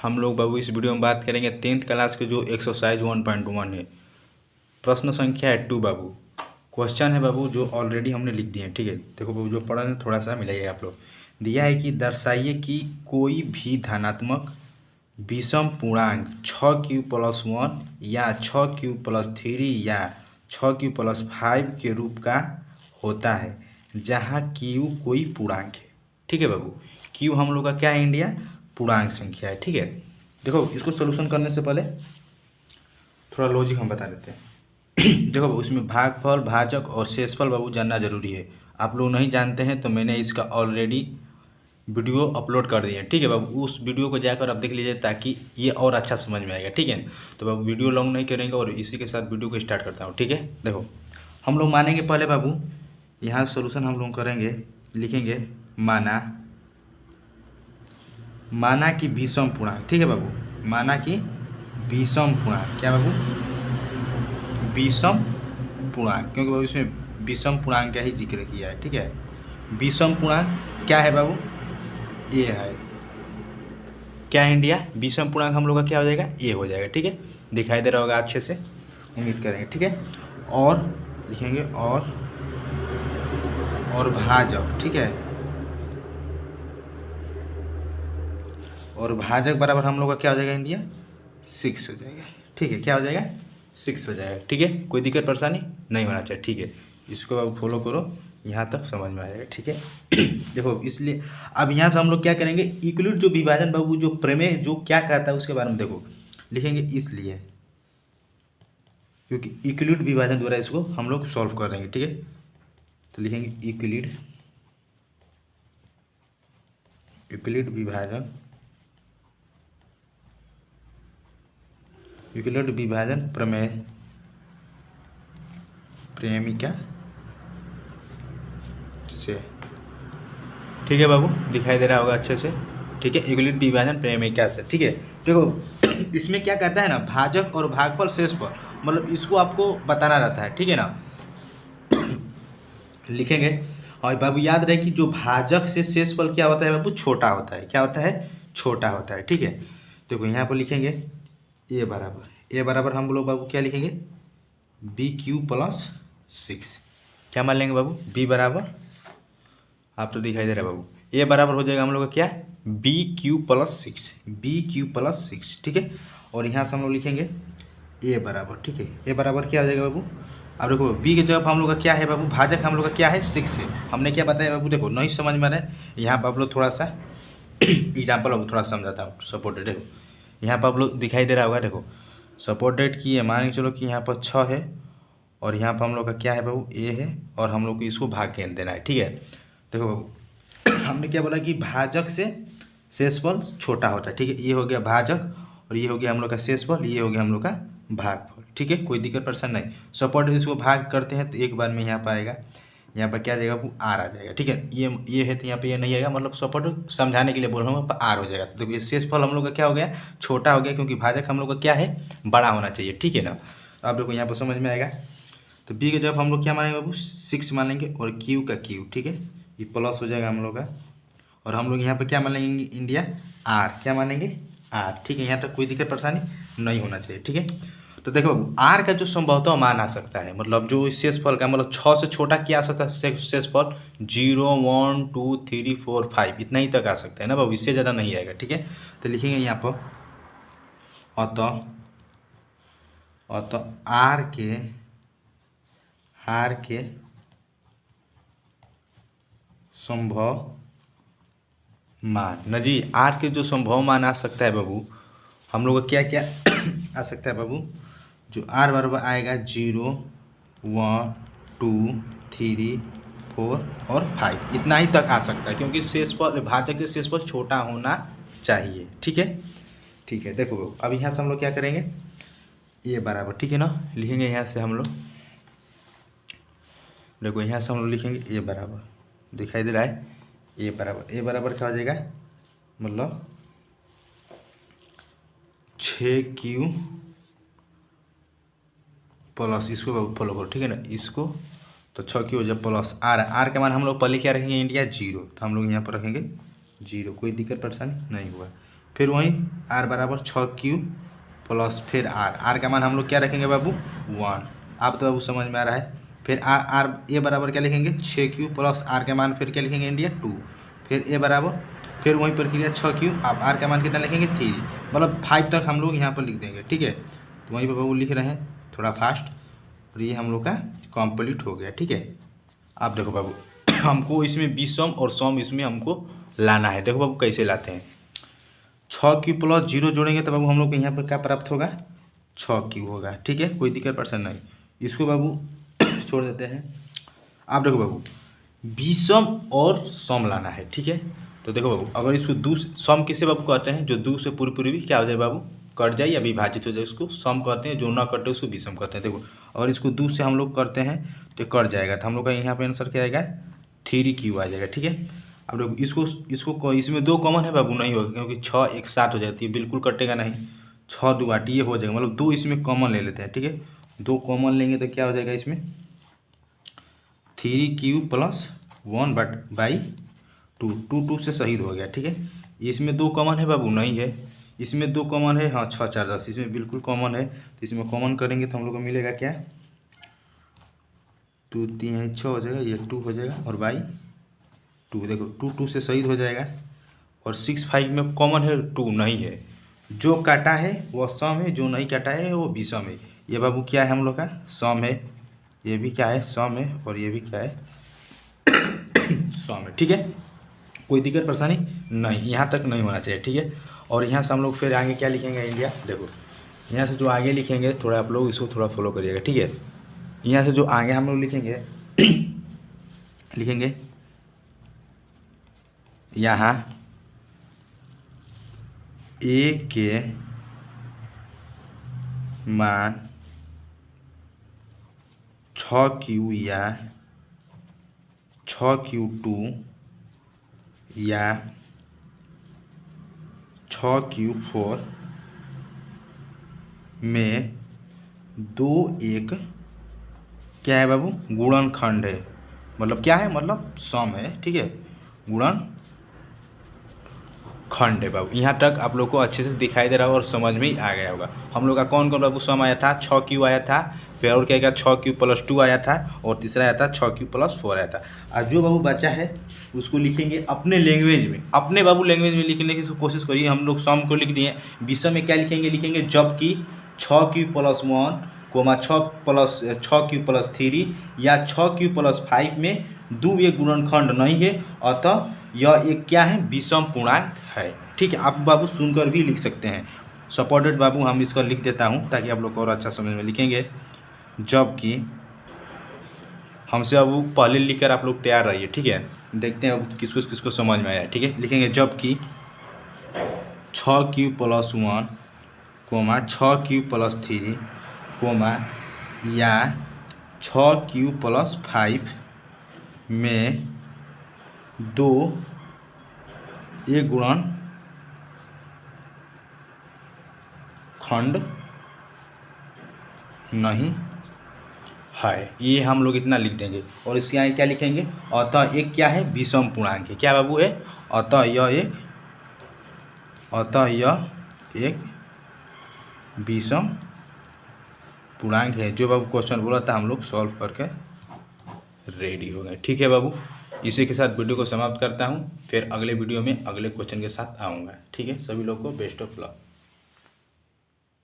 हम लोग बाबू इस वीडियो में बात करेंगे 10th क्लास के जो एक्सरसाइज 1.1 है। प्रश्न संख्या है 2 बाबू। क्वेश्चन है बाबू जो ऑलरेडी हमने लिख दिए हैं। ठीक है, देखो बाबू जो पढ़ा है थोड़ा सा मिलाइए आप लोग। दिया है कि दर्शाइए कि कोई भी धनात्मक विषम पूर्णांक 6q+1 या 6q+3 या 6q+5 के रूप का होता है जहाँ q कोई पूर्णांक है। ठीक है बाबू, q हम लोग का क्या है इंडिया, पूर्णांक संख्या है। ठीक है, देखो इसको सोल्यूशन करने से पहले थोड़ा लॉजिक हम बता देते हैं। देखो बाबू, उसमें भागफल, भाजक और शेषफल बाबू जानना जरूरी है। आप लोग नहीं जानते हैं तो मैंने इसका ऑलरेडी वीडियो अपलोड कर दिए हैं। ठीक है बाबू, उस वीडियो को जाकर आप देख लीजिए ताकि ये और अच्छा समझ में आएगा। ठीक है, तो बाबू वीडियो लॉन्ग नहीं करेंगे और इसी के साथ वीडियो को स्टार्ट करता हूँ। ठीक है, देखो हम लोग मानेंगे पहले बाबू, यहाँ सोल्यूशन हम लोग करेंगे, लिखेंगे माना कि विषम पूर्णांक। ठीक है बाबू, माना कि विषम पूर्णांक, क्या बाबू, विषम पूर्णांक, क्योंकि बाबू इसमें विषम पूर्णांक का ही जिक्र किया है। ठीक है, विषम पूर्णांक क्या है बाबू, ये है, क्या है इंडिया, विषम पूर्णांक हम लोग का क्या हो जाएगा, ये हो जाएगा। ठीक है, दिखाई दे रहा होगा अच्छे से, उम्मीद करेंगे। ठीक है, और लिखेंगे और भाजक। ठीक है, और भाजक बराबर हम लोग का क्या हो जाएगा इंडिया, 6 हो जाएगा। ठीक है, क्या हो जाएगा, 6 हो जाएगा। ठीक है, कोई दिक्कत परेशानी नहीं होना चाहिए। ठीक है, इसको अब फॉलो करो, यहाँ तक समझ में आ जाएगा। ठीक है, देखो इसलिए अब यहाँ से हम लोग क्या करेंगे, इक्वलिट जो विभाजन बाबू, जो प्रमेय जो क्या कहता है उसके बारे में देखो लिखेंगे, इसलिए क्योंकि इक्वलिट विभाजन द्वारा इसको हम लोग सॉल्व कर देंगे। ठीक है, तो लिखेंगे इक्वलिट विभाजन, इक्वलिट विभाजन प्रमेय, प्रेमिका से। ठीक है बाबू, दिखाई दे रहा होगा अच्छे से। ठीक है, इक्वलिट विभाजन प्रेमिका से। ठीक है, देखो इसमें क्या कहता है ना, भाजक और भागफल शेषफल, मतलब इसको आपको बताना रहता है। ठीक है ना, लिखेंगे। और बाबू याद रहे कि जो भाजक से शेषफल क्या होता है बाबू, छोटा होता है। क्या होता है, छोटा होता है। ठीक है, देखो यहाँ पर लिखेंगे ए बराबर हम लोग बाबू क्या लिखेंगे, BQ+6। क्या मान लेंगे बाबू, बी बराबर, आप तो दिखाई दे रहा है बाबू, ए बराबर हो जाएगा हम लोग का क्या, BQ+6। ठीक है, और यहाँ से हम लोग लिखेंगे ए बराबर। ठीक है, ए बराबर क्या हो जाएगा बाबू, अब देखो बी के जवाब हम लोग का क्या है बाबू, भाजक हम लोग का क्या है, 6 है। हमने क्या बताया बाबू, देखो नहीं समझ में आ रहा है, यहाँ पर आप लोग थोड़ा सा एग्जाम्पल अब थोड़ा समझाता हूँ। सपोर्टेड, देखो यहाँ पर आप लोग दिखाई दे रहा होगा, देखो सपोर्टेड की है, मान के चलो कि यहाँ पर 6 है और यहाँ पर हम लोग का क्या है बाबू, ए है, और हम लोग को इसको भाग के देना है। ठीक है, देखो बाबू हमने क्या बोला कि भाजक से शेषफल छोटा होता है। ठीक है, ये हो गया भाजक और ये हो गया हम लोग का शेषफल, ये हो गया हम लोग का भागफल। ठीक है, कोई दिक्कत परेशान नहीं। सपोर्ट इसको भाग करते हैं तो एक बार में यहाँ पर आएगा, यहाँ पर क्या आ जाएगा वो आर आ जाएगा। ठीक है, ये है तो यहाँ पे ये नहीं आएगा, मतलब सपोर्ट समझाने के लिए बोल रहा हूँ, पर आर हो जाएगा। तो ये शेषफल हम लोग का क्या हो गया, छोटा हो गया, क्योंकि भाजक हम लोग का क्या है, बड़ा होना चाहिए। ठीक है ना, अब देखो यहाँ पर समझ में आएगा। तो बी के जब हम लोग क्या मानेंगे बाबू, 6 मानेंगे, और क्यू का क्यू। ठीक है, ये प्लस हो जाएगा हम लोग का, और हम लोग यहाँ पर क्या मानेंगे इंडिया, आर। क्या मानेंगे, आर। ठीक है, यहाँ तक कोई दिक्कत परेशानी नहीं होना चाहिए। ठीक है, तो देखो आर का जो संभवतः मान आ सकता है, मतलब जो शेषफल का, मतलब 6 से छोटा क्या आ सकता है शेषफल, 0, 1, 2, 3, 4, 5 इतना ही तक आ सकता है ना बाबू, इससे ज़्यादा नहीं आएगा। ठीक है, तो लिखेंगे यहाँ पर अतः आर के संभव मान न जी, आर के जो संभव मान आ सकता है बाबू, हम लोग का क्या क्या आ सकता है बाबू, जो आर बराबर आएगा 0, 1, 2, 3, 4 और 5 इतना ही तक आ सकता है, क्योंकि शेषफल भाजक से शेषफल छोटा होना चाहिए। ठीक है, ठीक है, देखो बाबू अब यहाँ से हम लोग क्या करेंगे, ये बराबर। ठीक है ना, लिखेंगे यहाँ से हम लोग, देखो यहाँ से हम लोग लिखेंगे ए बराबर, दिखाई दे रहा है, ए बराबर क्या हो जाएगा, मतलब 6Q प्लस, इसको फॉलो करो। ठीक है ना, इसको तो 6Q हो जाए प्लस आर का मान हम लोग पहले क्या रखेंगे इंडिया, 0, तो हम लोग यहाँ पर रखेंगे 0, कोई दिक्कत परेशानी नहीं हुआ। फिर वहीं आर बराबर 6Q प्लस फिर आर का मान हम लोग क्या रखेंगे बाबू 1। आप तो बाबू समझ में आ रहा है। फिर आर ए बराबर क्या लिखेंगे 6Q प्लस आर का मान फिर क्या लिखेंगे इंडिया 2। फिर ए बराबर फिर वहीं प्रक्रिया 6Q, आप आर का मान कितना लिखेंगे 3, मतलब 5 तक हम लोग यहाँ पर लिख देंगे, ठीक है। तो वहीं पर बाबू लिख रहे हैं थोड़ा फास्ट, और ये हम लोग का कंप्लीट हो गया, ठीक है। आप देखो बाबू हमको इसमें विषम और सम इसमें हमको लाना है। देखो बाबू कैसे लाते हैं, 6Q प्लस 0 जोड़ेंगे तो बाबू हम लोग को यहाँ पर क्या प्राप्त होगा 6Q होगा, ठीक है, कोई दिक्कत परेशान नहीं। इसको बाबू छोड़ देते हैं। आप देखो बाबू विषम और सम लाना है, ठीक है। तो देखो बाबू अगर इसको दो सम किसे बाबू कहते हैं, जो दो से पूरी भी क्या हो जाए बाबू कट जाए या विभाजित हो जाए उसको सम कहते हैं, जो ना कटे उसको विषम कहते हैं। देखो अगर इसको 2 से हम लोग करते हैं तो कट जाएगा, तो हम लोग का यहाँ पे आंसर क्या आएगा 3Q आ जाएगा, ठीक है। अब देखो इसको इसमें 2 कॉमन है बाबू, नहीं होगा क्योंकि 6 एक साथ हो जाती है, बिल्कुल कटेगा नहीं, 6 2 8 ये हो जाएगा, मतलब 2 इसमें कॉमन ले लेते हैं, ठीक है। 2 कॉमन लेंगे तो क्या हो जाएगा इसमें 3Q प्लस 1/2 2 से शहीद हो गया, ठीक है। इसमें 2 कॉमन है बाबू, नहीं है, इसमें 2 कॉमन है, हाँ 6 4 10 इसमें बिल्कुल कॉमन है, तो इसमें कॉमन करेंगे तो हम लोग को मिलेगा क्या 2 3 6 हो जाएगा, ये 2 हो जाएगा और बाई 2, देखो 2 से शहीद हो जाएगा। और 6 5 में कॉमन है 2 नहीं है, जो काटा है वो सम है, जो नहीं काटा है वो विषम है। ये बाबू क्या है हम लोग का सम है, ये भी क्या है सम है, और ये भी क्या है सम है, ठीक है, कोई दिक्कत परेशानी नहीं, यहाँ तक नहीं होना चाहिए, ठीक है। और यहाँ से हम लोग फिर आगे क्या लिखेंगे इंडिया, देखो यहाँ से जो आगे लिखेंगे थोड़ा आप लोग इसको थोड़ा फॉलो करिएगा, ठीक है। यहाँ से जो आगे हम लोग लिखेंगे लिखेंगे यहाँ ए के मान 6Q या 6Q2 या 6Q4 में 2 एक क्या है बाबू गुणनखंड है, मतलब क्या है मतलब सम है, ठीक है, गुणन खंड है बाबू। यहाँ तक आप लोग को अच्छे से दिखाई दे रहा होगा और समझ में ही आ गया होगा। हम लोग का कौन कौन बाबू सम आया था 6Q आया था, फिर और क्या 6Q प्लस 2 आया था, और तीसरा आया था 6Q प्लस 4 आया था। और जो बाबू बचा है उसको लिखेंगे अपने लैंग्वेज में, अपने बाबू लैंग्वेज में लिखने की कोशिश करिए। हम लोग सम को लिख दिए, विषम में क्या लिखेंगे जबकि 6Q प्लस 1 6Q प्लस 3 या 6Q प्लस 5 में 2 एक गुणनखंड नहीं है, अतः यह एक क्या है विषम पूर्णांक है, ठीक है। आप बाबू सुनकर भी लिख सकते हैं, सपोर्टेड बाबू हम इसका लिख देता हूं ताकि आप लोग को और अच्छा समझ में लिखेंगे। जबकि हमसे बाबू पहले लिखकर आप लोग तैयार रहिए, ठीक है, देखते हैं अब किसको किसको समझ में आया, ठीक है। लिखेंगे जबकि 6Q प्लस 1 6Q प्लस 3 या 6Q प्लस 5 में 2 एक गुणन खंड नहीं है, ये हम लोग इतना लिख देंगे। और इसके आगे क्या लिखेंगे अतः एक क्या है विषम पूर्णांक है, क्या बाबू है अतः यह एक विषम पूर्णांक है। जो बाबू क्वेश्चन बोला था हम लोग सॉल्व करके रेडी हो गए, ठीक है बाबू। इसी के साथ वीडियो को समाप्त करता हूँ, फिर अगले वीडियो में अगले क्वेश्चन के साथ आऊँगा, ठीक है। सभी लोग को बेस्ट ऑफ लक।